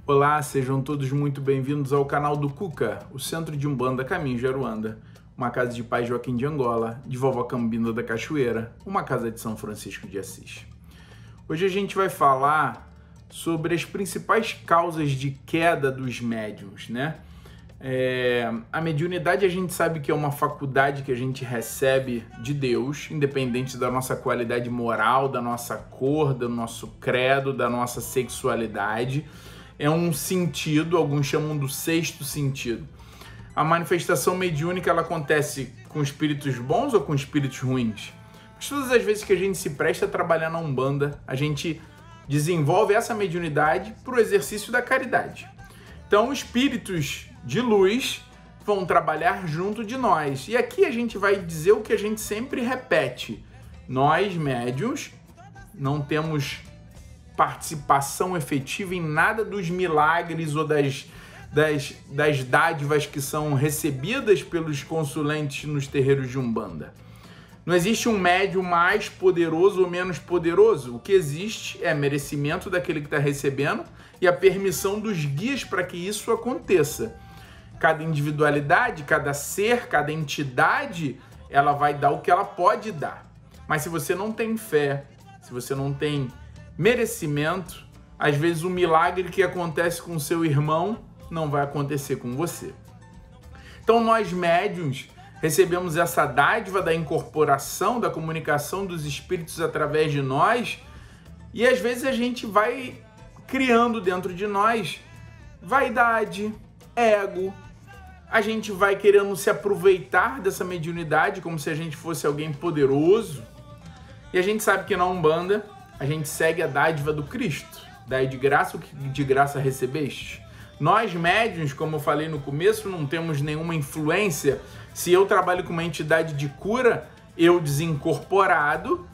Olá, sejam todos muito bem-vindos ao canal do Cuca, o Centro de Umbanda Caminho de Aruanda, uma casa de Pai Joaquim de Angola, de Vovó Cambinda da Cachoeira, uma casa de São Francisco de Assis. Hoje a gente vai falar sobre as principais causas de queda dos médiuns, né? A mediunidade a gente sabe que é uma faculdade que a gente recebe de Deus, independente da nossa qualidade moral, da nossa cor, do nosso credo, da nossa sexualidade. É um sentido, alguns chamam do sexto sentido. A manifestação mediúnica ela acontece com espíritos bons ou com espíritos ruins? Mas todas as vezes que a gente se presta a trabalhar na Umbanda, a gente desenvolve essa mediunidade para o exercício da caridade. Então, espíritos de luz vão trabalhar junto de nós. E aqui a gente vai dizer o que a gente sempre repete. Nós, médiuns, não temos participação efetiva em nada dos milagres ou das dádivas que são recebidas pelos consulentes nos terreiros de Umbanda. Não existe um médium mais poderoso ou menos poderoso. O que existe é merecimento daquele que está recebendo e a permissão dos guias para que isso aconteça. Cada individualidade, cada ser, cada entidade, ela vai dar o que ela pode dar. Mas se você não tem fé, se você não tem merecimento, às vezes o milagre que acontece com seu irmão não vai acontecer com você. Então nós médiuns recebemos essa dádiva da incorporação, da comunicação dos espíritos através de nós, e às vezes a gente vai criando dentro de nós vaidade, ego, a gente vai querendo se aproveitar dessa mediunidade como se a gente fosse alguém poderoso, e a gente sabe que na Umbanda a gente segue a dádiva do Cristo. Dai de graça o que de graça recebeste. Nós médiuns, como eu falei no começo, não temos nenhuma influência. Se eu trabalho com uma entidade de cura, eu desincorporado,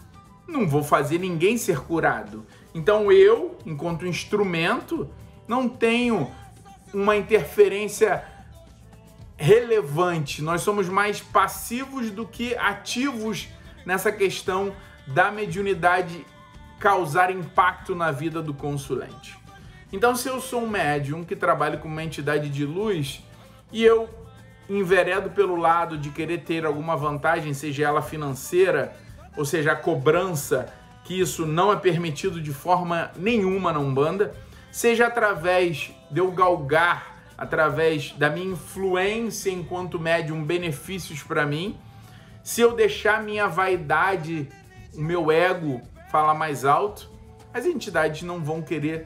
não vou fazer ninguém ser curado. Então eu, enquanto instrumento, não tenho uma interferência relevante. Nós somos mais passivos do que ativos nessa questão da mediunidade causar impacto na vida do consulente. Então, se eu sou um médium que trabalha com uma entidade de luz e eu enveredo pelo lado de querer ter alguma vantagem, seja ela financeira, ou seja, a cobrança, que isso não é permitido de forma nenhuma na Umbanda, seja através de eu galgar, através da minha influência enquanto médium, benefícios para mim, se eu deixar minha vaidade, o meu ego falar mais alto, as entidades não vão querer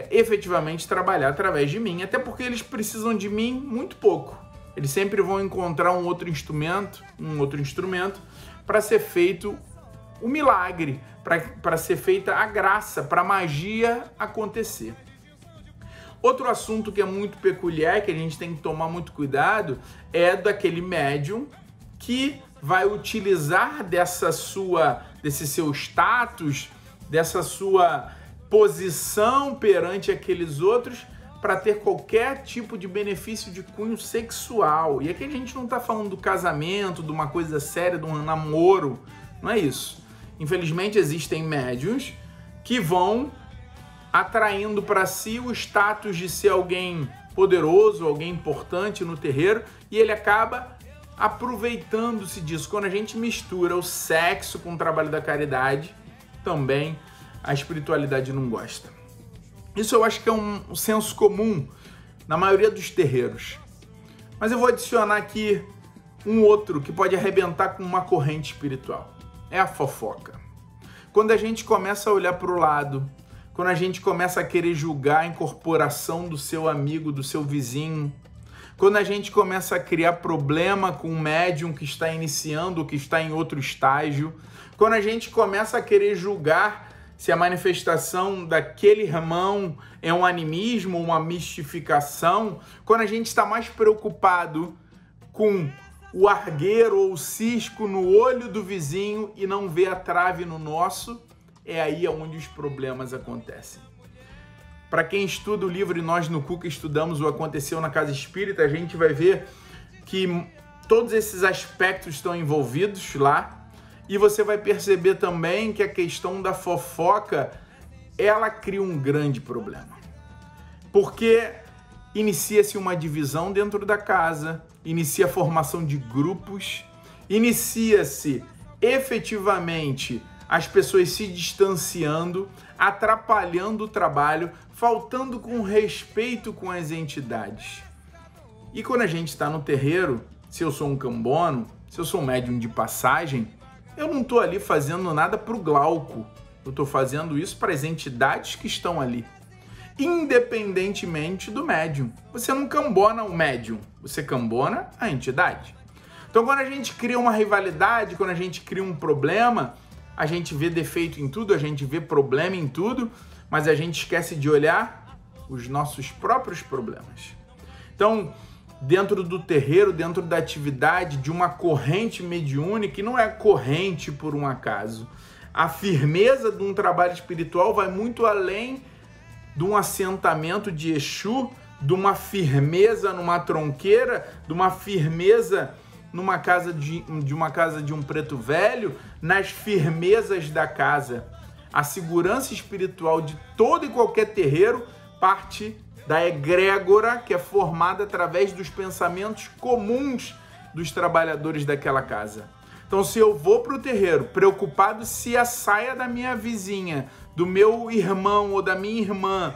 efetivamente trabalhar através de mim, até porque eles precisam de mim muito pouco. Eles sempre vão encontrar um outro instrumento para ser feito o milagre, para ser feita a graça, para a magia acontecer. Outro assunto que é muito peculiar, que a gente tem que tomar muito cuidado, é daquele médium que vai utilizar desse seu status, dessa sua posição perante aqueles outros para ter qualquer tipo de benefício de cunho sexual. E aqui a gente não está falando do casamento, de uma coisa séria, de um namoro, não é isso. Infelizmente existem médiuns que vão atraindo para si o status de ser alguém poderoso, alguém importante no terreiro, e ele acaba aproveitando-se disso. Quando a gente mistura o sexo com o trabalho da caridade, também a espiritualidade não gosta. Isso eu acho que é um senso comum na maioria dos terreiros. Mas eu vou adicionar aqui um outro que pode arrebentar com uma corrente espiritual. É a fofoca. Quando a gente começa a olhar para o lado, quando a gente começa a querer julgar a incorporação do seu amigo, do seu vizinho, quando a gente começa a criar problema com um médium que está iniciando ou que está em outro estágio, quando a gente começa a querer julgar se a manifestação daquele irmão é um animismo, uma mistificação, quando a gente está mais preocupado com o argueiro ou o cisco no olho do vizinho e não vê a trave no nosso, é aí onde os problemas acontecem. Para quem estuda o livro, e nós no Cuca estudamos o Aconteceu na Casa Espírita, a gente vai ver que todos esses aspectos estão envolvidos lá, e você vai perceber também que a questão da fofoca, ela cria um grande problema. Porque inicia-se uma divisão dentro da casa, inicia a formação de grupos, inicia-se efetivamente as pessoas se distanciando, atrapalhando o trabalho, faltando com respeito com as entidades. E quando a gente está no terreiro, se eu sou um cambono, se eu sou um médium de passagem, eu não estou ali fazendo nada para o Glauco, eu estou fazendo isso para as entidades que estão ali. Independentemente do médium. Você não cambona o médium, você cambona a entidade. Então, quando a gente cria uma rivalidade, quando a gente cria um problema, a gente vê defeito em tudo, a gente vê problema em tudo, mas a gente esquece de olhar os nossos próprios problemas. Então, dentro do terreiro, dentro da atividade de uma corrente mediúnica, que não é corrente por um acaso, a firmeza de um trabalho espiritual vai muito além de um assentamento de Exu, de uma firmeza numa tronqueira, de uma firmeza numa casa de um preto velho, nas firmezas da casa. A segurança espiritual de todo e qualquer terreiro parte da egrégora, que é formada através dos pensamentos comuns dos trabalhadores daquela casa. Então, se eu vou para o terreiro preocupado se a saia da minha vizinha, do meu irmão ou da minha irmã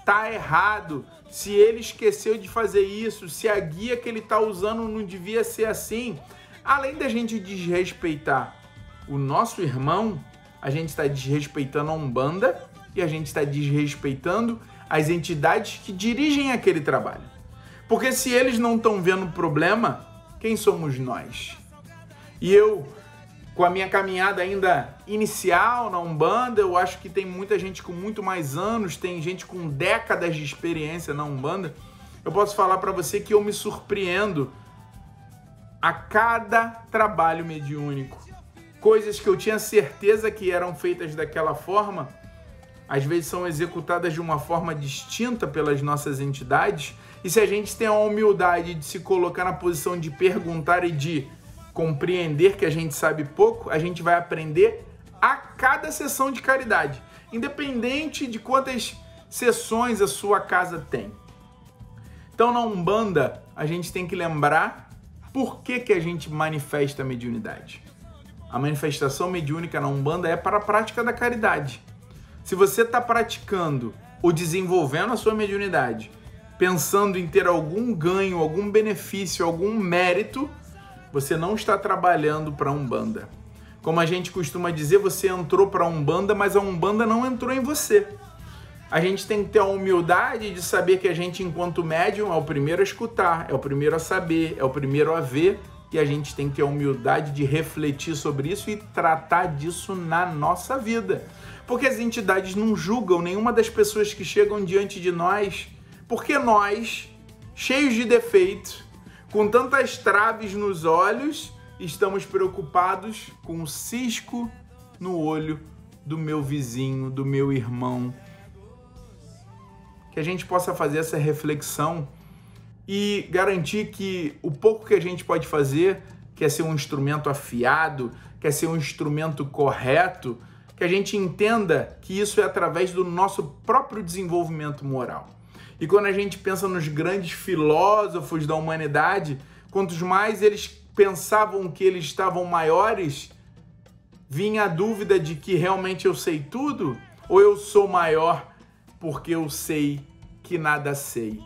tá errado, se ele esqueceu de fazer isso, se a guia que ele tá usando não devia ser assim, além da gente desrespeitar o nosso irmão, a gente está desrespeitando a Umbanda e a gente está desrespeitando as entidades que dirigem aquele trabalho. Porque se eles não estão vendo o problema, quem somos nós? E eu, com a minha caminhada ainda inicial na Umbanda, eu acho que tem muita gente com muito mais anos, tem gente com décadas de experiência na Umbanda. Eu posso falar para você que eu me surpreendo a cada trabalho mediúnico. Coisas que eu tinha certeza que eram feitas daquela forma, às vezes são executadas de uma forma distinta pelas nossas entidades. E se a gente tem a humildade de se colocar na posição de perguntar e de compreender que a gente sabe pouco, a gente vai aprender a cada sessão de caridade, independente de quantas sessões a sua casa tem. Então, na Umbanda, a gente tem que lembrar por que a gente manifesta a mediunidade. A manifestação mediúnica na Umbanda é para a prática da caridade. Se você está praticando ou desenvolvendo a sua mediunidade, pensando em ter algum ganho, algum benefício, algum mérito, você não está trabalhando para a Umbanda. Como a gente costuma dizer, você entrou para a Umbanda, mas a Umbanda não entrou em você. A gente tem que ter a humildade de saber que a gente, enquanto médium, é o primeiro a escutar, é o primeiro a saber, é o primeiro a ver, e a gente tem que ter a humildade de refletir sobre isso e tratar disso na nossa vida. Porque as entidades não julgam nenhuma das pessoas que chegam diante de nós, porque nós, cheios de defeitos, com tantas traves nos olhos, estamos preocupados com o cisco no olho do meu vizinho, do meu irmão. Que a gente possa fazer essa reflexão e garantir que o pouco que a gente pode fazer, que é ser um instrumento afiado, que é ser um instrumento correto, que a gente entenda que isso é através do nosso próprio desenvolvimento moral. E quando a gente pensa nos grandes filósofos da humanidade, quantos mais eles pensavam que eles estavam maiores, vinha a dúvida de que realmente eu sei tudo ou eu sou maior porque eu sei que nada sei.